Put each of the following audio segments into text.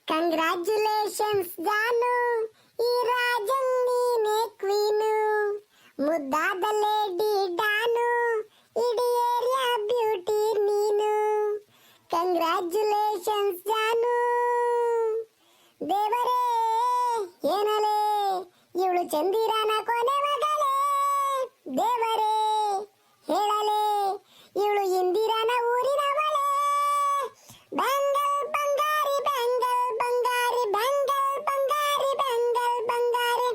Congratulations ಜಾನು, ಈ ರಾಜನ್ ನೀನೆ queen, ಮುದ್ದಾದ ಲೇಡಿ ಡಾನು, ಇಡೀ ಏರಿಯಾ ಬ್ಯೂಟಿ ನೀನು. ಕಂಗ್ರ್ಯಾಚುಲೇಷನ್ಸ್ ಜಾನು. ದೇವರೇ ಏನಲೇ ಇವಳು ಚಂದಿರನ ಕೊನೆ ಮಗಳೇ, ದೇವರೇ ಹೇಳಲೇ ಇವಳು ಇಂದಿರನ ಊರಿನವಳೇ. ಬೆಂಗಲ್ ಬಂಗಾರಿ ಬೆಂಗಲ್ ಬಂಗಾರಿ ಬೆಂಗಲ್ ಬಂಗಾರಿ ಬೆಂಗಲ್ ಬಂಗಾರಿ,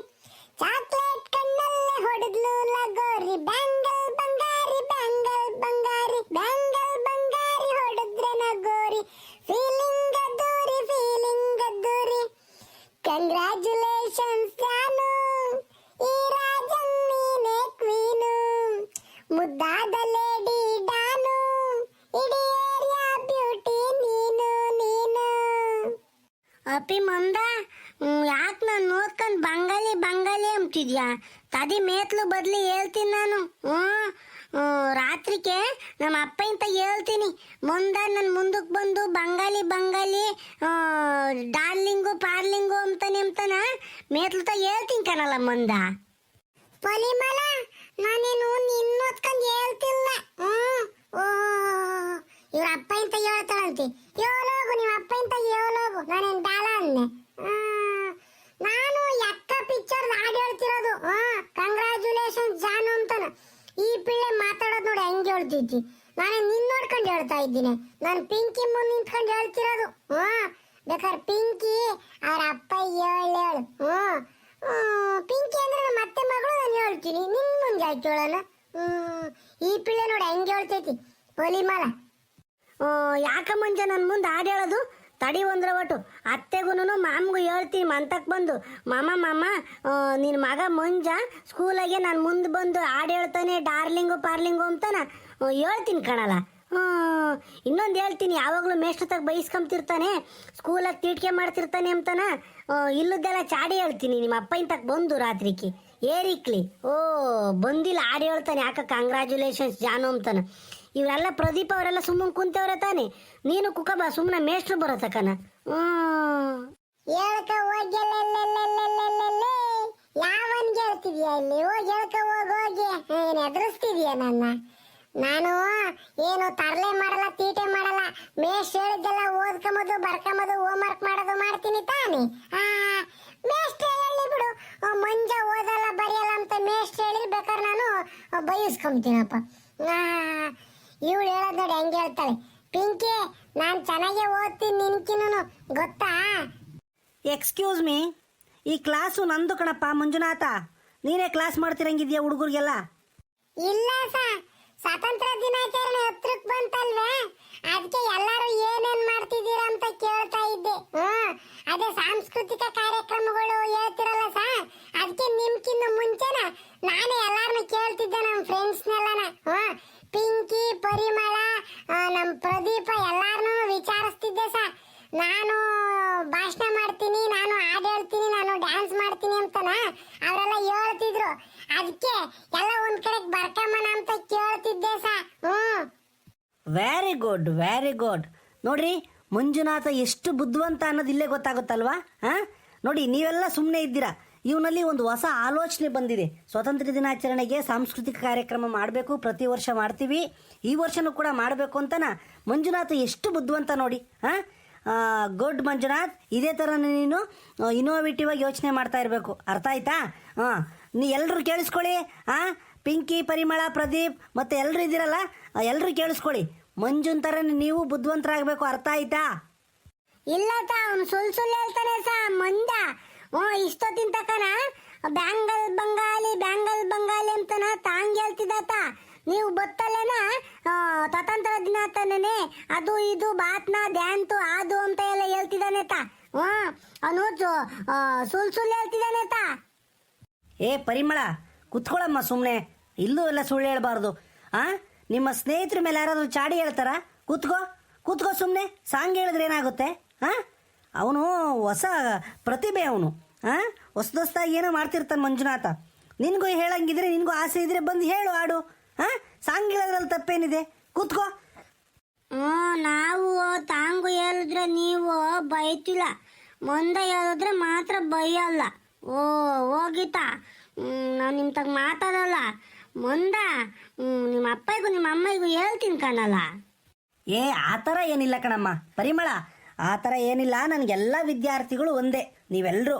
ಚಾಕ್ಲೇಟ್ ಕಣ್ಣಲ್ಲೇ ಹೊಡೆದ್ಲು ಲಗೋರಿ. ಬೆಂಗಲ್ ಬಂಗಾರಿ ಬೆಂಗಲ್ ಬಂಗಾರಿ ಬೆಂಗಲ್ ಬಂಗಾರಿ ಹೊಡೆದ್ರೆ ನಗೋರಿ. ಫೀಲಿಂಗ್ ಅದ್ದೂರಿ ಫೀಲಿಂಗ್ ಅದ್ದೂರಿ. ಕಂಗ್ರ್ಯಾಚುಲೇಷನ್ಸ್ ಜಾನು, ಈ ರಾಜನ್ ನೀನೆ ಕ್ವೀನು, ಮುದ್ದಾದ ಲೇಡಿ ಡಾನು, ಇಡೀ ಏರಿಯಾ ಬ್ಯೂಟಿ ನೀನು ನೀನು. ಅಪ್ಪಿ ಮಂದ ಯಾಕೆ ನಾನು ನೋಡ್ಕೊಂಡು ಬಂಗಾಲಿ ಬಂಗಾಲಿ ಅಂತಿದ್ಯಾ? ತದಿ ಮೇತ್ಲು ಬದ್ಲಿ ಹೇಳ್ತೀನಿ ನಾನು. ರಾತ್ರಿಗೆ ನಮ್ಮ ಅಪ್ಪ ಇಂತ ಹೇಳ್ತೀನಿ, ಮುಂದ ನನ್ನ ಮುಂದಕ್ಕೆ ಬಂದು ಬಂಗಾಲಿ ಬಂಗಾಲಿ ಡಾರ್ಲಿಂಗು ಪಾರ್ಲಿಂಗು ಅಂತಾನ ಮೇತ್ಲು ಹೇಳ್ತೀನಿ ಕಣಲ್ಲ ಮುಂದ. ಪರಿಮಳ ನಾನೇನು ನಿನ್ನೋದ್ಕೊಂಡು ಹೇಳ್ತಿಲ್ಲ. ಇವ್ರ ಅಪ್ಪ ಇಂತ ಹೇಳ್ತಾಳಂತೆ, ಹೇಳೋಗು ನಿಮ್ಮ ಅಪ್ಪ ಇಂತ ಹೇಳೋಗು, ನಾನೇನು ಬೇಡ ಅಂದೆ. ನಾನು ಎಕ್ಕ ಪಿಕ್ಚರ್ ಹಾಡು ಹೇಳ್ತಿರೋದು. ಕಂಗ್ರ್ಯಾಚುಲೇಷನ್ಸ್ ಜಾನು ಅಂತಾನ. ಈ ಪಿಳ್ಳೆ ಮಾತಾಡೋದು ನೋಡಿ ಹೆಂಗೆ ಹೇಳ್ತಿದ್ದಿ. ನಾನು ನಿನ್ನ ನೋಡ್ಕೊಂಡು ಹೇಳ್ತಾ ಇದ್ದೀನಿ. ನಾನು ಪಿಂಕಿ ಮುಂದೆ ನಿಂತ್ಕೊಂಡು ಹೇಳ್ತಿರೋದು. ಬೇಕಾದ್ರೆ ಪಿಂಕಿ ಅವ್ರ ಅಪ್ಪ ಹೇಳು. ಪಿಂಕಿ ಅಂದ್ರೆ ನಮ್ಮ ಅತ್ತೆ ಮಗಳು, ನಾನು ಹೇಳ್ತೀನಿ. ನಿನ್ನ ಮುಂದೆ ಆಯ್ತು ಹೇಳೋಣ. ಈ ಪಿಳ್ಳೆ ನೋಡಿ ಹೆಂಗೆ ಹೇಳ್ತೈತಿ ಪರಿಮಳ. ಯಾಕ ಮುಂಜೆ ನನ್ನ ಮುಂದೆ ಹಾಡು ಹೇಳೋದು? ತಡಿ ಒಂದ್ರ ಒಟ್ಟು ಅತ್ತೆಗೂ ಮಾಮಗೂ ಹೇಳ್ತೀನಿ ಮಂತಕ್ಕೆ ಬಂದು, ಮಾಮ ನಿನ್ನ ಮಗ ಮುಂಜ ಸ್ಕೂಲಾಗೆ ನಾನು ಮುಂದೆ ಬಂದು ಹಾಡು ಹೇಳ್ತಾನೆ ಡಾರ್ಲಿಂಗು ಪಾರ್ಲಿಂಗು ಅಂತಾನ ಹೇಳ್ತೀನಿ ಕಣಲ್ಲ. ಇನ್ನೊಂದು ಹೇಳ್ತೀನಿ, ಯಾವಾಗಲೂ ಮೇಷ್ಟ್ರತಾಗ ಬೈಸ್ಕೊಂತಿರ್ತಾನೆ, ಸ್ಕೂಲಾಗ ತೀಟ್ಕೆ ಮಾಡ್ತಿರ್ತಾನೆ ಅಂತಾನ ಇಲ್ಲದೆಲ್ಲ ಚಾಡಿ ಹೇಳ್ತೀನಿ. ನಿಮ್ಮ ಅಪ್ಪ ಇಂತಕ್ಕೆ ಬಂದು ರಾತ್ರಿಗೆ ಏರಿಕ್ಲಿ ಬಂದಿಲ್ಲ ಹಾಡು ಹೇಳ್ತಾನೆ ಯಾಕ ಕಂಗ್ರ್ಯಾಚುಲೇಷನ್ಸ್ ಜಾನು ಅಂತಾನ. ಇವರೆಲ್ಲ ಪ್ರದೀಪ್ ಅವರೆಲ್ಲ ಸುಮ್ಮನೆ ಕುಂತವ್ರೆ ತಾನೆ, ನೀನು ಕುಕಬ ಸುಮ್ಮನೆ ಮೇಷ್ಟ್ರು ಬರತಕ್ಕನ. ಹೇಳ್ಕ ಯಾವನ್ ಹೇಳ್ತಿದ್ಯಾ ಇಲ್ಲಿ? ಹೋಗಿ ಹೇಳ್ಕ ಹೋಗಿ ಏನ್ ಎದುರಿಸ್ತಿದ್ಯಾ ನನ್ನ? ನಾನು ಏನು ತರಲೆ ಮಾಡಲ್ಲ ತೀಟೆ ಮಾಡಲ್ಲ. ಮೇಷ್ಟ್ರು ಹೇಳಿದ್ದೆಲ್ಲ ಓದ್ಕೊಂಬೋದು ಬರ್ಕೊಂಬೋದು ಹೋಮ್ವರ್ಕ್ ಮಾಡೋದು ಮಾಡ್ತೀನಿ ತಾನೆ. ಮೇಷ್ಟ್ರು ಹೇಳಿ ಬಿಡು, ಮಂಜ ಓದಲ್ಲ ಬರೆಯಲ್ಲ ಅಂತ ಮೇಷ್ಟ್ರು ಹೇಳಿ ಬೇಕಾದ್ರೆ ನಾನು ಬಯಸ್ಕೊಂತೀನಪ್ಪ. ಇವಳು ಹೇಳೋದು ನೋಡಿ ಹೆಂಗೆ ಹೇಳ್ತಾಳೆ. ಪಿಂಕಿ ನಾನು ಚೆನ್ನಾಗೇ ಓದ್ತೀನಿ ನಿನ್ಕಿನೂ ಗೊತ್ತಾ? ಎಕ್ಸ್ಕ್ಯೂಸ್ ಮೀ, ಈ ಕ್ಲಾಸು ನಂದು ಕಣಪ್ಪ ಮಂಜುನಾಥ. ನೀನೇ ಕ್ಲಾಸ್ ಮಾಡ್ತಿರಂಗಿದ್ಯಾ ಹುಡುಗರಿಗೆಲ್ಲ? ಇಲ್ಲ ಸ್ವಾತಂತ್ರ್ಯ ದಿನಾಚರಣೆ ಹತ್ರಕ್ಕೆ ಬಂತಲ್ವೇ, ಅದಕ್ಕೆ ಎಲ್ಲರೂ ಏನೇನ್ ಮಾಡ್ತಿದ್ದೀರಾ ಅಂತ ಕೇಳ್ತಾ ಇದ್ದೆ. ಅದೇ ಸಾಂಸ್ಕೃತಿಕ ಕಾರ್ಯಕ್ರಮಗಳು ಹೇಳ್ತಿರಲ್ಲ ಅದಕ್ಕೆ ನಿಮ್ಕಿಂತ ಮುಂಚೆನ ನಾನೇ ಎಲ್ಲಾರನ್ನ ಕೇಳ್ತಿದ್ದೆ, ನಮ್ಮ ಫ್ರೆಂಡ್ಸ್ನೆಲ್ಲನ. ಪಿಂಕಿ ಪರಿಮಳ ನಮ್ಮ ಪ್ರದೀಪ ಎಲ್ಲಾರನ್ನೂ ವಿಚಾರಿಸ್ತಿದ್ದೆ ನಾನು ಭಾಷಣ ಮಾಡ್ತೀನಿ, ನಾನು ಹಾಡು ಹೇಳ್ತೀನಿ, ನಾನು ಡ್ಯಾನ್ಸ್ ಮಾಡ್ತೀನಿ ಅಂತನ ಅವರೆಲ್ಲ ಹೇಳ್ತಿದ್ರು. ಅದಕ್ಕೆ ಎಲ್ಲ ಒಂದ್ ಕಡೆಗೆ ಬರ್ಕಮ್ಮನ ಅಂತ ಕೇಳ್ತಿದ್ದೆ ವೆರಿ ಗುಡ್ ವೆರಿ ಗುಡ್. ನೋಡ್ರಿ ಮಂಜುನಾಥ ಎಷ್ಟು ಬುದ್ಧಿವಂತ ಅನ್ನೋದು ಇಲ್ಲೇ ಗೊತ್ತಾಗುತ್ತಲ್ವಾ? ನೋಡಿ ನೀವೆಲ್ಲ ಸುಮ್ಮನೆ ಇದ್ದೀರಾ, ಇವನಲ್ಲಿ ಒಂದು ಹೊಸ ಆಲೋಚನೆ ಬಂದಿದೆ. ಸ್ವಾತಂತ್ರ್ಯ ದಿನಾಚರಣೆಗೆ ಸಾಂಸ್ಕೃತಿಕ ಕಾರ್ಯಕ್ರಮ ಮಾಡಬೇಕು, ಪ್ರತಿ ವರ್ಷ ಮಾಡ್ತೀವಿ, ಈ ವರ್ಷನೂ ಕೂಡ ಮಾಡಬೇಕು ಅಂತನ ಮಂಜುನಾಥ ಎಷ್ಟು ಬುದ್ಧಿವಂತ ನೋಡಿ. ಗುಡ್ ಮಂಜುನಾಥ್, ಇದೇ ಥರ ನೀನು ಇನೋವೇಟಿವ್ ಆಗಿ ಯೋಚನೆ ಮಾಡ್ತಾ ಇರಬೇಕು, ಅರ್ಥ ಆಯ್ತಾ? ನೀ ಎಲ್ಲರೂ ಕೇಳಿಸ್ಕೊಳ್ಳಿ. ಪಿಂಕಿ ಪರಿಮಳ ಪ್ರದೀಪ್ ಮತ್ತು ಎಲ್ಲರೂ ಇದ್ದೀರಲ್ಲ, ಎಲ್ಲರೂ ಕೇಳಿಸ್ಕೊಳ್ಳಿ. ಮಂಜುನ್ ಥರ ನೀವು ಬುದ್ಧಿವಂತರಾಗಬೇಕು, ಅರ್ಥ ಆಯ್ತಾ? ಇಲ್ಲ ಅವನು ಸುಳ್ಳು ಹೇಳ್ತಾನೆ ಮಂಜ. ಇಷ್ಟೊತ್ತಿನ ತಕನ ಬ್ಯಾಂಗಲ್ ಬಂಗಾಲಿ ಅಂತನ ತಾಂಗ್ ಹೇಳ್ತಿದ್ದಾತ. ನೀವು ಗೊತ್ತಲ್ಲೇನ ಸ್ವತಂತ್ರ ದಿನಾಚರಣೆ ಅದು ಇದು ಬಾತ್ನ ಡ್ಯಾನ್ತು ಅದು ಅಂತ ಎಲ್ಲ ಹೇಳ್ತಿದ್ದಾನೆ ಅವನು ಸುಳ್ಳು ಹೇಳ್ತಿದ್ದಾನೆ ಏ ಪರಿಮಳ ಕುತ್ಕೊಳ್ಳಮ್ಮ ಸುಮ್ಮನೆ, ಇಲ್ಲೂ ಎಲ್ಲ ಸುಳ್ಳು ಹೇಳ್ಬಾರ್ದು. ನಿಮ್ಮ ಸ್ನೇಹಿತರ ಮೇಲೆ ಯಾರಾದರೂ ಚಾಡಿ ಹೇಳ್ತಾರ? ಕೂತ್ಕೋ ಸುಮ್ಮನೆ. ಸಾಂಗ್ ಹೇಳಿದ್ರೆ ಏನಾಗುತ್ತೆ? ಅವನು ಹೊಸ ಪ್ರತಿಭೆ, ಅವನು ಹೊಸದಾಗಿ ಏನೋ ಮಾಡ್ತಿರ್ತಾನೆ ಮಂಜುನಾಥ. ನಿನಗೂ ಹೇಳಂಗಿದ್ರೆ, ನಿನಗೂ ಆಸೆ ಇದ್ರೆ ಬಂದು ಹೇಳು, ಹಾಡು. ಸಾಂಗ್ ಹೇಳೋದ್ರಲ್ಲಿ ತಪ್ಪೇನಿದೆ? ಕೂತ್ಕೋ. ನಾವು ತಾಂಗು ಹೇಳಿದ್ರೆ ನೀವು ಬೈತಿಲ್ಲ. ಮುಂದೆ ಹೇಳಿದ್ರೆ ಮಾತ್ರ ಬೈಯಲ್ಲ. ಓ ಹೋಗಿತಾ, ನಾನು ನಿಮ್ಮ ತಗ ಮಾತಾಡಲ್ಲ. ಮುಂದ ನಿಮ್ಮ ಅಪ್ಪಗೂ ನಿಮ್ಮ ಅಮ್ಮಗೂ ಹೇಳ್ತೀನಿ ಕಣಲ್ಲ. ಏ ಆ ಥರ ಏನಿಲ್ಲ ಕಣಮ್ಮ ಪರಿಮಳ, ಆ ಥರ ಏನಿಲ್ಲ. ನನಗೆಲ್ಲ ವಿದ್ಯಾರ್ಥಿಗಳು ಒಂದೇ. ನೀವೆಲ್ಲರೂ,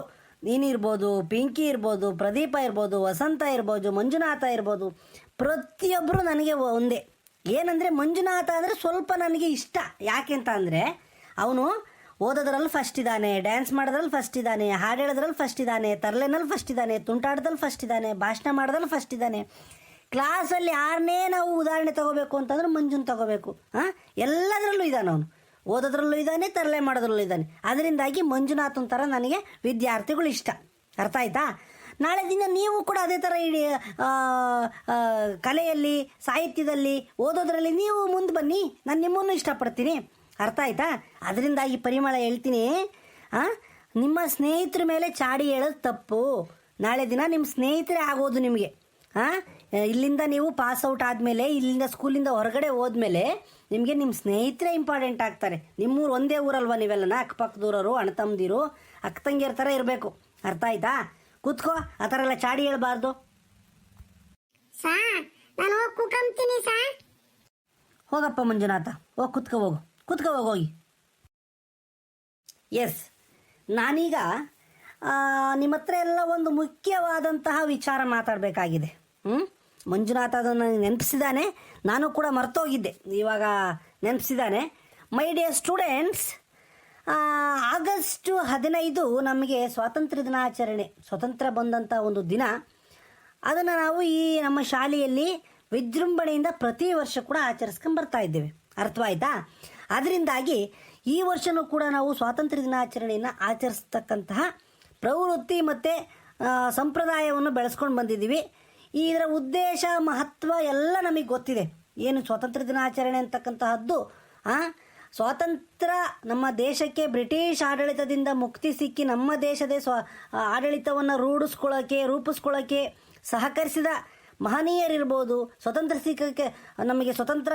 ನೀನಿರ್ಬೋದು, ಪಿಂಕಿ ಇರ್ಬೋದು, ಪ್ರದೀಪ ಇರ್ಬೋದು, ವಸಂತ ಇರ್ಬೋದು, ಮಂಜುನಾಥ ಇರ್ಬೋದು, ಪ್ರತಿಯೊಬ್ಬರು ನನಗೆ ಒಂದೇ. ಏನಂದರೆ ಮಂಜುನಾಥ ಅಂದರೆ ಸ್ವಲ್ಪ ನನಗೆ ಇಷ್ಟ. ಯಾಕೆ ಅಂತ ಅಂದರೆ ಅವನು ಓದೋದ್ರಲ್ಲಿ ಫಸ್ಟ್ ಇದ್ದಾನೆ, ಡ್ಯಾನ್ಸ್ ಮಾಡೋದ್ರಲ್ಲಿ ಫಸ್ಟ್ ಇದ್ದಾನೆ, ಹಾಡು ಹೇಳೋದ್ರಲ್ಲಿ ಫಸ್ಟ್ ಇದ್ದಾನೆ, ತರಲೆನಲ್ಲಿ ಫಸ್ಟ್ ಇದ್ದಾನೆ, ತುಂಟಾಟದಲ್ಲಿ ಫಸ್ಟ್ ಇದ್ದಾನೆ, ಭಾಷಣ ಮಾಡೋದ್ರಲ್ಲಿ ಫಸ್ಟ್ ಇದ್ದಾನೆ. ಕ್ಲಾಸಲ್ಲಿ ಯಾರನ್ನೇ ನಾವು ಉದಾಹರಣೆ ತಗೋಬೇಕು ಅಂತಂದ್ರೆ ಮಂಜುನ್ ತಗೋಬೇಕು. ಎಲ್ಲದರಲ್ಲೂ ಇದ್ದಾನೆ ಅವನು. ಓದೋದ್ರಲ್ಲೂ ಇದ್ದಾನೆ, ತರಲೆ ಮಾಡೋದ್ರಲ್ಲೂ ಇದ್ದಾನೆ. ಅದರಿಂದಾಗಿ ಮಂಜುನಾಥನ್ ಥರ ನನಗೆ ವಿದ್ಯಾರ್ಥಿಗಳು ಇಷ್ಟ. ಅರ್ಥ ಆಯ್ತಾ? ನಾಳೆ ದಿನ ನೀವು ಕೂಡ ಅದೇ ಥರ ಇಡೀ ಕಲೆಯಲ್ಲಿ, ಸಾಹಿತ್ಯದಲ್ಲಿ, ಓದೋದ್ರಲ್ಲಿ ನೀವು ಮುಂದೆ ಬನ್ನಿ. ನಾನು ನಿಮ್ಮನ್ನು ಇಷ್ಟಪಡ್ತೀನಿ. ಅರ್ಥ ಆಯ್ತಾ? ಅದರಿಂದಾಗಿ ಪರಿಮಳ ಹೇಳ್ತೀನಿ, ನಿಮ್ಮ ಸ್ನೇಹಿತರ ಮೇಲೆ ಚಾಡಿ ಹೇಳೋದು ತಪ್ಪು. ನಾಳೆ ದಿನ ನಿಮ್ಮ ಸ್ನೇಹಿತರೇ ಆಗೋದು ನಿಮಗೆ. ಇಲ್ಲಿಂದ ನೀವು ಪಾಸ್ ಔಟ್ ಆದಮೇಲೆ, ಇಲ್ಲಿಂದ ಸ್ಕೂಲಿಂದ ಹೊರಗಡೆ ಹೋದ್ಮೇಲೆ ನಿಮಗೆ ನಿಮ್ಮ ಸ್ನೇಹಿತರೇ ಇಂಪಾರ್ಟೆಂಟ್ ಆಗ್ತಾರೆ. ನಿಮ್ಮೂರು ಒಂದೇ ಊರಲ್ವ ನೀವೆಲ್ಲನ, ಅಕ್ಕಪಕ್ಕದೂರವರು, ಅಣ್ಣ ತಮ್ಮದಿರು, ಅಕ್ಕ ತಂಗಿಯರ ಥರ ಇರಬೇಕು. ಅರ್ಥ ಆಯ್ತಾ? ಕೂತ್ಕೋ, ಆ ಥರ ಎಲ್ಲ ಚಾಡಿ ಹೇಳ್ಬಾರ್ದು. ಸಾ ನಾನು ಹೋಗಿ ಕೂಕಂತೀನಿ ಸಾ. ಹೋಗಪ್ಪ ಮಂಜುನಾಥ, ಹೋಗಿ ಕುತ್ಕೋ ಹೋಗಿ. ಎಸ್, ನಾನೀಗ ನಿಮ್ಮ ಹತ್ರ ಎಲ್ಲ ಒಂದು ಮುಖ್ಯವಾದಂತಹ ವಿಚಾರ ಮಾತಾಡಬೇಕಾಗಿದೆ. ಮಂಜುನಾಥ ಅದನ್ನು ನೆನಪಿಸಿದ್ದಾನೆ, ನಾನು ಕೂಡ ಮರ್ತೋಗಿದ್ದೆ, ಇವಾಗ ನೆನಪಿಸಿದ್ದಾನೆ. ಮೈ ಡಿಯರ್ ಸ್ಟೂಡೆಂಟ್ಸ್, ಆಗಸ್ಟ್ 15 ನಮಗೆ ಸ್ವಾತಂತ್ರ್ಯ ದಿನಾಚರಣೆ, ಸ್ವತಂತ್ರ ಬಂದಂಥ ಒಂದು ದಿನ. ಅದನ್ನು ನಾವು ಈ ನಮ್ಮ ಶಾಲೆಯಲ್ಲಿ ವಿಜೃಂಭಣೆಯಿಂದ ಪ್ರತಿ ವರ್ಷ ಕೂಡ ಆಚರಿಸ್ಕೊಂಡು ಬರ್ತಾ ಇದ್ದೇವೆ. ಅರ್ಥವಾಯ್ತಾ? ಅದರಿಂದಾಗಿ ಈ ವರ್ಷವೂ ಕೂಡ ನಾವು ಸ್ವಾತಂತ್ರ್ಯ ದಿನಾಚರಣೆಯನ್ನು ಆಚರಿಸ್ತಕ್ಕಂತಹ ಪ್ರವೃತ್ತಿ ಮತ್ತು ಸಂಪ್ರದಾಯವನ್ನು ಬೆಳೆಸ್ಕೊಂಡು ಬಂದಿದ್ದೀವಿ. ಇದರ ಉದ್ದೇಶ, ಮಹತ್ವ ಎಲ್ಲ ನಮಗೆ ಗೊತ್ತಿದೆ. ಏನು ಸ್ವಾತಂತ್ರ್ಯ ದಿನಾಚರಣೆ ಅಂತಕ್ಕಂತಹದ್ದು, ಸ್ವಾತಂತ್ರ್ಯ ನಮ್ಮ ದೇಶಕ್ಕೆ ಬ್ರಿಟಿಷ್ ಆಡಳಿತದಿಂದ ಮುಕ್ತಿ ಸಿಕ್ಕಿ ನಮ್ಮ ದೇಶದ ಆಡಳಿತವನ್ನು ರೂಪಿಸ್ಕೊಳ್ಳೋಕ್ಕೆ ಸಹಕರಿಸಿದ ಮಹನೀಯರಿರ್ಬೋದು, ಸ್ವತಂತ್ರ ಸಿಕ್ಕಕ್ಕೆ, ನಮಗೆ ಸ್ವತಂತ್ರ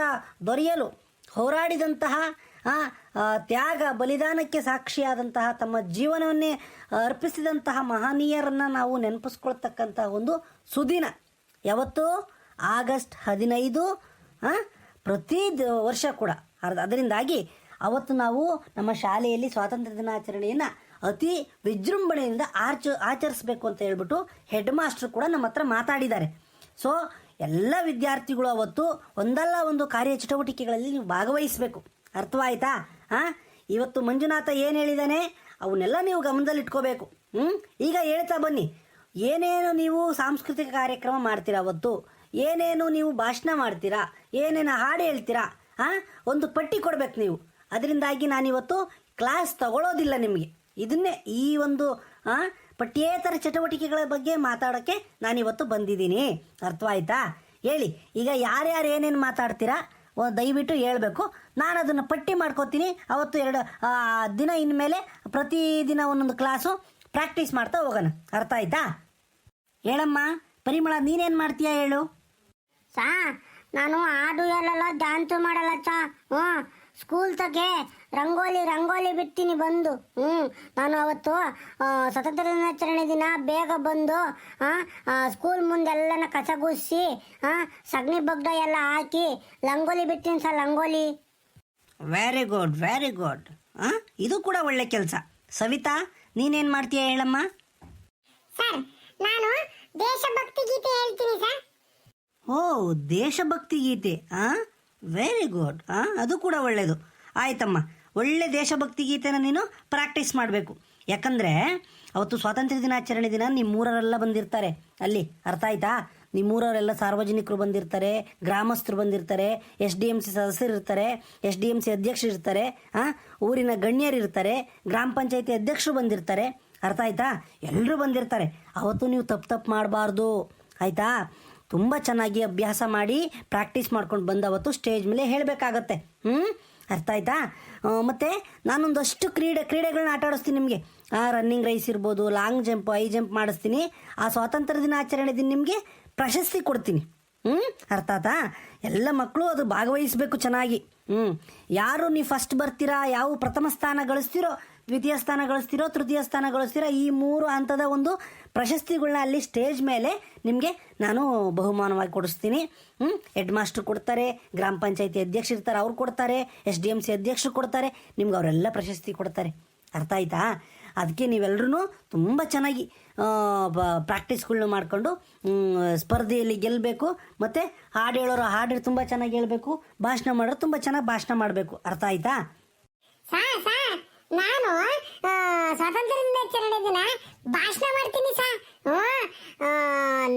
ದೊರೆಯಲು ಹೋರಾಡಿದಂತಹ, ತ್ಯಾಗ ಬಲಿದಾನಕ್ಕೆ ಸಾಕ್ಷಿಯಾದಂತಹ, ತಮ್ಮ ಜೀವನವನ್ನೇ ಅರ್ಪಿಸಿದಂತಹ ಮಹನೀಯರನ್ನು ನಾವು ನೆನಪಿಸ್ಕೊಳ್ತಕ್ಕಂತಹ ಒಂದು ಸುದಿನ. ಯಾವತ್ತು? ಆಗಸ್ಟ್ 15, ಪ್ರತಿ ವರ್ಷ ಕೂಡ. ಅದರಿಂದಾಗಿ ಅವತ್ತು ನಾವು ನಮ್ಮ ಶಾಲೆಯಲ್ಲಿ ಸ್ವಾತಂತ್ರ್ಯ ದಿನಾಚರಣೆಯನ್ನು ಅತಿ ವಿಜೃಂಭಣೆಯಿಂದ ಆಚರಿಸಬೇಕು ಅಂತ ಹೇಳ್ಬಿಟ್ಟು ಹೆಡ್ ಮಾಸ್ಟರ್ ಕೂಡ ನಮ್ಮ ಹತ್ರ ಮಾತಾಡಿದ್ದಾರೆ. ಸೊ ಎಲ್ಲ ವಿದ್ಯಾರ್ಥಿಗಳು ಅವತ್ತು ಒಂದಲ್ಲ ಒಂದು ಕಾರ್ಯ ಚಟುವಟಿಕೆಗಳಲ್ಲಿ ನೀವು ಭಾಗವಹಿಸಬೇಕು. ಅರ್ಥವಾಯ್ತಾ? ಇವತ್ತು ಮಂಜುನಾಥ ಏನು ಹೇಳಿದ್ದಾನೆ ಅವನ್ನೆಲ್ಲ ನೀವು ಗಮನದಲ್ಲಿಟ್ಕೋಬೇಕು. ಈಗ ಹೇಳ್ತಾ ಬನ್ನಿ, ಏನೇನು ನೀವು ಸಾಂಸ್ಕೃತಿಕ ಕಾರ್ಯಕ್ರಮ ಮಾಡ್ತೀರಾ, ಅವತ್ತು ಏನೇನು ನೀವು ಭಾಷಣ ಮಾಡ್ತೀರಾ, ಏನೇನು ಹಾಡು ಹೇಳ್ತೀರಾ, ಒಂದು ಪಟ್ಟಿ ಕೊಡ್ಬೇಕು ನೀವು. ಅದರಿಂದಾಗಿ ನಾನಿವತ್ತು ಕ್ಲಾಸ್ ತಗೊಳ್ಳೋದಿಲ್ಲ ನಿಮಗೆ. ಇದನ್ನೇ ಈ ಒಂದು ಪಠ್ಯೇತರ ಚಟುವಟಿಕೆಗಳ ಬಗ್ಗೆ ಮಾತಾಡೋಕ್ಕೆ ನಾನಿವತ್ತು ಬಂದಿದ್ದೀನಿ. ಅರ್ಥವಾಯ್ತಾ? ಹೇಳಿ, ಈಗ ಯಾರ್ಯಾರು ಏನೇನು ಮಾತಾಡ್ತೀರಾ ದಯವಿಟ್ಟು ಹೇಳಬೇಕು. ನಾನು ಅದನ್ನು ಪಟ್ಟಿ ಮಾಡ್ಕೋತೀನಿ. ಅವತ್ತು 2 ದಿನ ಇನ್ಮೇಲೆ ಪ್ರತಿದಿನ ಒಂದೊಂದು ಕ್ಲಾಸು ಪ್ರಾಕ್ಟೀಸ್ ಮಾಡ್ತಾ ಹೋಗೋಣ. ಅರ್ಥ ಆಯ್ತಾ? ಹೇಳಮ್ಮ ಪರಿಮಳ, ನೀನೇನು ಮಾಡ್ತೀಯಾ ಹೇಳು. ಸಾ ನಾನು ಹಾಡು ಹೇಳಲ್ಲ, ಡ್ಯಾನ್ಸು ಮಾಡಲ್ಲ ಸಾ. ಸ್ಕೂಲ್ ತಗೆ ರಂಗೋಲಿ ಬಿಡ್ತೀನಿ ಬಂದು. ನಾನು ಅವತ್ತು ಸ್ವತಂತ್ರ ದಿನಾಚರಣೆ ದಿನ ಬೇಗ ಬಂದು ಸ್ಕೂಲ್ ಮುಂದೆಲ್ಲನ ಕಸಗುಡಿಸಿ ಸಗಣಿ ಬಗ್ಗ ಎಲ್ಲ ಹಾಕಿ ರಂಗೋಲಿ ಬಿಡ್ತೀನಿ sir, rangoli. Very good, very good. ಇದು ಕೂಡ ಒಳ್ಳೆ ಕೆಲಸ. ಸವಿತಾ, ನೀನೇನು ಮಾಡ್ತೀಯ ಹೇಳಮ್ಮ. ಸರ್ ನಾನು ದೇಶಭಕ್ತಿ ಗೀತೆ ಹೇಳ್ತೀನಿ ಸರ್. ಓ, ದೇಶಭಕ್ತಿ ಗೀತೆ. Very good. ಅದು ಕೂಡ ಒಳ್ಳೆಯದು. ಆಯ್ತಮ್ಮ, ಒಳ್ಳೆ ದೇಶಭಕ್ತಿ ಗೀತೆನ ನೀನು ಪ್ರಾಕ್ಟೀಸ್ ಮಾಡಬೇಕು. ಯಾಕಂದರೆ ಅವತ್ತು ಸ್ವಾತಂತ್ರ್ಯ ದಿನಾಚರಣೆ ದಿನ ನಿಮ್ಮೂರವರೆಲ್ಲ ಬಂದಿರ್ತಾರೆ ಅಲ್ಲಿ. ಅರ್ಥ ಆಯ್ತಾ? ನಿಮ್ಮೂರವರೆಲ್ಲ ಸಾರ್ವಜನಿಕರು ಬಂದಿರ್ತಾರೆ, ಗ್ರಾಮಸ್ಥರು ಬಂದಿರ್ತಾರೆ, SDMC ಸದಸ್ಯರು ಇರ್ತಾರೆ, SDMC ಅಧ್ಯಕ್ಷರು ಇರ್ತಾರೆ, ಊರಿನ ಗಣ್ಯರು ಇರ್ತಾರೆ, ಗ್ರಾಮ ಪಂಚಾಯತಿ ಅಧ್ಯಕ್ಷರು ಬಂದಿರ್ತಾರೆ. ಅರ್ಥ ಆಯ್ತಾ? ಎಲ್ಲರೂ ಬಂದಿರ್ತಾರೆ. ಅವತ್ತು ನೀವು ತಪ್ಪು ಮಾಡಬಾರ್ದು. ಆಯಿತಾ? ತುಂಬ ಚೆನ್ನಾಗಿ ಅಭ್ಯಾಸ ಮಾಡಿ ಪ್ರಾಕ್ಟೀಸ್ ಮಾಡ್ಕೊಂಡು ಬಂದವತ್ತು ಸ್ಟೇಜ್ ಮೇಲೆ ಹೇಳಬೇಕಾಗತ್ತೆ. ಅರ್ಥ ಆಯ್ತಾ? ಮತ್ತು ನಾನೊಂದಷ್ಟು ಕ್ರೀಡೆಗಳನ್ನ ಆಟ ಆಡಿಸ್ತೀನಿ ನಿಮಗೆ. ರನ್ನಿಂಗ್ ರೇಸ್ ಇರ್ಬೋದು, ಲಾಂಗ್ ಜಂಪ್, ಹೈ ಜಂಪ್ ಮಾಡಿಸ್ತೀನಿ. ಆ ಸ್ವಾತಂತ್ರ್ಯ ದಿನಾಚರಣೆ ದಿನ ನಿಮಗೆ ಪ್ರಶಸ್ತಿ ಕೊಡ್ತೀನಿ. ಅರ್ಥ ಆಯ್ತಾ? ಎಲ್ಲ ಮಕ್ಕಳು ಅದು ಭಾಗವಹಿಸಬೇಕು ಚೆನ್ನಾಗಿ. ಯಾರು ನೀವು ಫಸ್ಟ್ ಬರ್ತೀರಾ, ಯಾವ ಪ್ರಥಮ ಸ್ಥಾನ ಗಳಿಸ್ತೀರೋ ದ್ವಿತೀಯ ಸ್ಥಾನ ಗಳಿಸ್ತಿರೋ ತೃತೀಯ ಸ್ಥಾನ ಗಳಿಸ್ತಿರೋ ಈ 3 ಹಂತದ ಒಂದು ಪ್ರಶಸ್ತಿಗಳನ್ನ ಅಲ್ಲಿ ಸ್ಟೇಜ್ ಮೇಲೆ ನಿಮಗೆ ನಾನು ಬಹುಮಾನವಾಗಿ ಕೊಡಿಸ್ತೀನಿ. ಹೆಡ್ ಮಾಸ್ಟರ್ ಕೊಡ್ತಾರೆ, ಗ್ರಾಮ ಪಂಚಾಯತಿ ಅಧ್ಯಕ್ಷರು ಇರ್ತಾರೆ ಅವ್ರು ಕೊಡ್ತಾರೆ, SDMC ಅಧ್ಯಕ್ಷರು ಕೊಡ್ತಾರೆ, ನಿಮ್ಗೆ ಅವರೆಲ್ಲ ಪ್ರಶಸ್ತಿ ಕೊಡ್ತಾರೆ. ಅರ್ಥ ಆಯ್ತಾ? ಅದಕ್ಕೆ ನೀವೆಲ್ಲರೂ ತುಂಬ ಚೆನ್ನಾಗಿ ಪ್ರಾಕ್ಟೀಸ್ಗಳನ್ನ ಮಾಡಿಕೊಂಡು ಸ್ಪರ್ಧೆಯಲ್ಲಿ ಗೆಲ್ಲಬೇಕು. ಮತ್ತು ಹಾಡು ಹೇಳೋರು ಹಾಡು ತುಂಬ ಚೆನ್ನಾಗಿ ಹೇಳಬೇಕು, ಭಾಷಣ ಮಾಡೋರು ತುಂಬ ಚೆನ್ನಾಗಿ ಭಾಷಣ ಮಾಡಬೇಕು. ಅರ್ಥ ಆಯ್ತಾ? ನಾನು ಸ್ವಾತಂತ್ರ್ಯ ದಿನಾಚರಣೆ ದಿನ ಭಾಷಣ ಮಾಡ್ತೀನಿ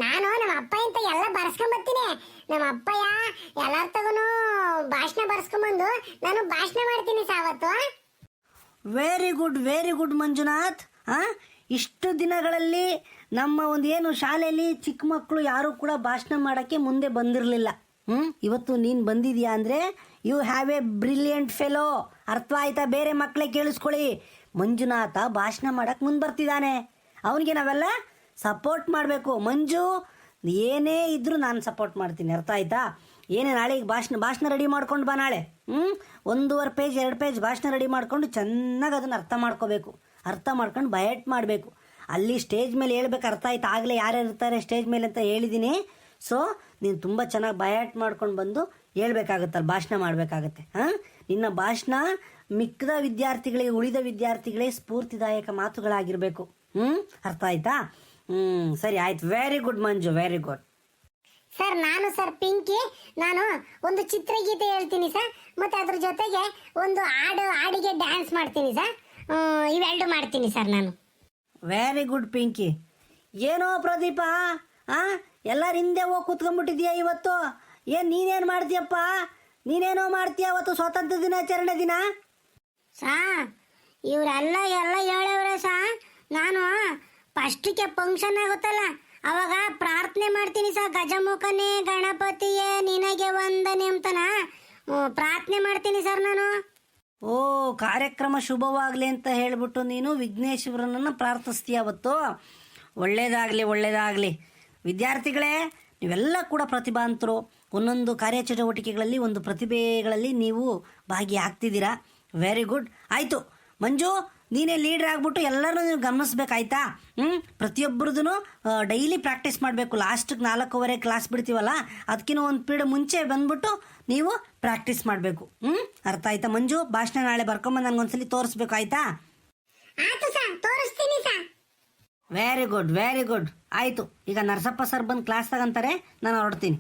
ನಾನು ನಮ್ಮ ಅಪ್ಪ ಇಂತ ಎಲ್ಲ ಬರ್ಸ್ಕೊಂಬರ್ತೀನಿ. ನಮ್ಮ ಅಪ್ಪಯ್ಯ ಎಲ್ಲಾರ ತಗನು ಭಾಷಣ ಬರ್ಸ್ಕೊಂಬಂದು ನಾನು ಭಾಷಣ ಮಾಡ್ತೀನಿ ಅವತ್ತು. Very good Manjunath. ಇಷ್ಟು ದಿನಗಳಲ್ಲಿ ನಮ್ಮ ಒಂದು ಏನು ಶಾಲೆಯಲ್ಲಿ ಚಿಕ್ಕ ಮಕ್ಕಳು ಯಾರು ಕೂಡ ಭಾಷಣ ಮಾಡೋಕ್ಕೆ ಮುಂದೆ ಬಂದಿರಲಿಲ್ಲ. ಇವತ್ತು ನೀನು ಬಂದಿದ್ಯಾ ಅಂದರೆ you have a brilliant fellow. ಅರ್ಥ ಆಯ್ತಾ? ಬೇರೆ ಮಕ್ಕಳೇ ಕೇಳಿಸ್ಕೊಳ್ಳಿ, ಮಂಜುನಾಥ ಭಾಷಣ ಮಾಡಕ್ಕೆ ಮುಂದೆ ಬರ್ತಿದ್ದಾನೆ, ಅವನಿಗೆ ನಾವೆಲ್ಲ ಸಪೋರ್ಟ್ ಮಾಡಬೇಕು. ಮಂಜು ಏನೇ ಇದ್ರೂ ನಾನು ಸಪೋರ್ಟ್ ಮಾಡ್ತೀನಿ. ಅರ್ಥ ಆಯ್ತಾ? ಏನೇ ನಾಳೆಗೆ ಭಾಷಣ ರೆಡಿ ಮಾಡ್ಕೊಂಡು ಬಾ. ನಾಳೆ 1.5 ಪೇಜ್ 2 ಪೇಜ್ ಭಾಷಣ ರೆಡಿ ಮಾಡ್ಕೊಂಡು ಚೆನ್ನಾಗಿ ಅದನ್ನು ಅರ್ಥ ಮಾಡ್ಕೋಬೇಕು. ಅರ್ಥ ಮಾಡ್ಕೊಂಡು ಬಯಟ್ ಮಾಡಬೇಕು. ಅಲ್ಲಿ ಸ್ಟೇಜ್ ಮೇಲೆ ಹೇಳ್ಬೇಕು. ಅರ್ಥ ಆಯ್ತು? ಆಗಲೇ ಯಾರ್ಯಾರು ಇರ್ತಾರೆ ಸ್ಟೇಜ್ ಮೇಲೆ ಅಂತ ಹೇಳಿದ್ದೀನಿ. ಸೊ ನೀನು ತುಂಬ ಚೆನ್ನಾಗಿ ಬಯಾಟ್ ಮಾಡ್ಕೊಂಡು ಬಂದು ಹೇಳ್ಬೇಕಾಗತ್ತಲ್ಲ, ಭಾಷಣ ಮಾಡಬೇಕಾಗತ್ತೆ. ನಿನ್ನ ಭಾಷಣ ಮಿಕ್ಕದ ವಿದ್ಯಾರ್ಥಿಗಳಿಗೆ, ಉಳಿದ ವಿದ್ಯಾರ್ಥಿಗಳಿಗೆ ಸ್ಫೂರ್ತಿದಾಯಕ ಮಾತುಗಳಾಗಿರಬೇಕು. ಅರ್ಥ ಆಯ್ತಾ? ಸರಿ ಆಯ್ತು. ವೆರಿ ಗುಡ್ ಮಂಜು, ವೆರಿ ಗುಡ್. ಸರ್ ಪಿಂಕಿ, ನಾನು ಒಂದು ಚಿತ್ರಗೀತೆ ಹೇಳ್ತೀನಿ ಸರ್, ಮತ್ತೆ ಅದ್ರ ಜೊತೆಗೆ ಒಂದು ಹಾಡಿಗೆ ಡ್ಯಾನ್ಸ್ ಮಾಡ್ತೀನಿ ಸರ್. ಇವೆರಡು ಮಾಡ್ತೀನಿ ಸರ್ ನಾನು. Very good Pinky. ಏನೋ ಪ್ರದೀಪ, ಎಲ್ಲರ ಹಿಂದೆ ಹೋಗಿ ಕೂತ್ಕೊಂಡ್ಬಿಟ್ಟಿದ್ಯಾ ಇವತ್ತು. ನೀನೇನು ಮಾಡ್ತೀಯಪ್ಪ? ನೀನೇನೋ ಮಾಡ್ತೀಯ ಅವತ್ತು ಸ್ವಾತಂತ್ರ್ಯ ದಿನಾಚರಣೆ ದಿನ. ಇವರೆಲ್ಲ ಹೇಳವ್ರೆ ನಾನು ಫಸ್ಟಿಗೆ ಫಂಕ್ಷನ್ ಆಗುತ್ತಲ್ಲ ಅವಾಗ ಪ್ರಾರ್ಥನೆ ಮಾಡ್ತೀನಿ ಗಜಮುಖನೇ ಗಣಪತಿಯೇ ನಿನಗೆ ವಂದನೆ ಅಂತನ ಪ್ರಾರ್ಥನೆ ಮಾಡ್ತೀನಿ ಸರ್ ನಾನು. ಓ, ಕಾರ್ಯಕ್ರಮ ಶುಭವಾಗಲಿ ಅಂತ ಹೇಳ್ಬಿಟ್ಟು ನೀನು ವಿಘ್ನೇಶ್ವರನನ್ನು ಪ್ರಾರ್ಥಿಸ್ತೀಯ ಅವತ್ತು. ಒಳ್ಳೇದಾಗಲಿ. ವಿದ್ಯಾರ್ಥಿಗಳೇ, ನೀವೆಲ್ಲ ಕೂಡ ಪ್ರತಿಭಾವಂತರು. ಒಂದೊಂದು ಕಾರ್ಯಚಟುವಟಿಕೆಗಳಲ್ಲಿ, ಒಂದು ಪ್ರತಿಭೆಗಳಲ್ಲಿ ನೀವು ಭಾಗಿಯಾಗ್ತಿದ್ದೀರಾ. Very good. ಆಯಿತು ಮಂಜು, ನೀನೇ ಲೀಡ್ರ್ ಆಗಿಬಿಟ್ಟು ಎಲ್ಲರೂ ನೀವು ಗಮನಿಸ್ಬೇಕಾಯ್ತಾ? ಪ್ರತಿಯೊಬ್ಬರದೂ ಡೈಲಿ ಪ್ರಾಕ್ಟೀಸ್ ಮಾಡಬೇಕು. ಲಾಸ್ಟಿಗೆ 4:15 ಕ್ಲಾಸ್ ಬಿಡ್ತೀವಲ್ಲ, ಅದಕ್ಕಿಂತ ಒಂದು ಪೀರಿಯಡ್ ಮುಂಚೆ ಬಂದ್ಬಿಟ್ಟು ನೀವು ಪ್ರಾಕ್ಟೀಸ್ ಮಾಡಬೇಕು. ಅರ್ಥ ಆಯ್ತಾ ಮಂಜು? ಭಾಷಣ ನಾಳೆ ಬರ್ಕೊಂಬಂದು ನನಗೊಂದ್ಸಲಿ ತೋರಿಸ್ಬೇಕು, ಆಯ್ತಾ? ತೋರಿಸ್ತೀನಿ ಸರ್. Very good. ಆಯಿತು, ಈಗ ನರಸಪ್ಪ ಸರ್ ಬಂದು ಕ್ಲಾಸ್ ತಗೊಂತಾರೆ, ನಾನು ಹೊರಡ್ತೀನಿ.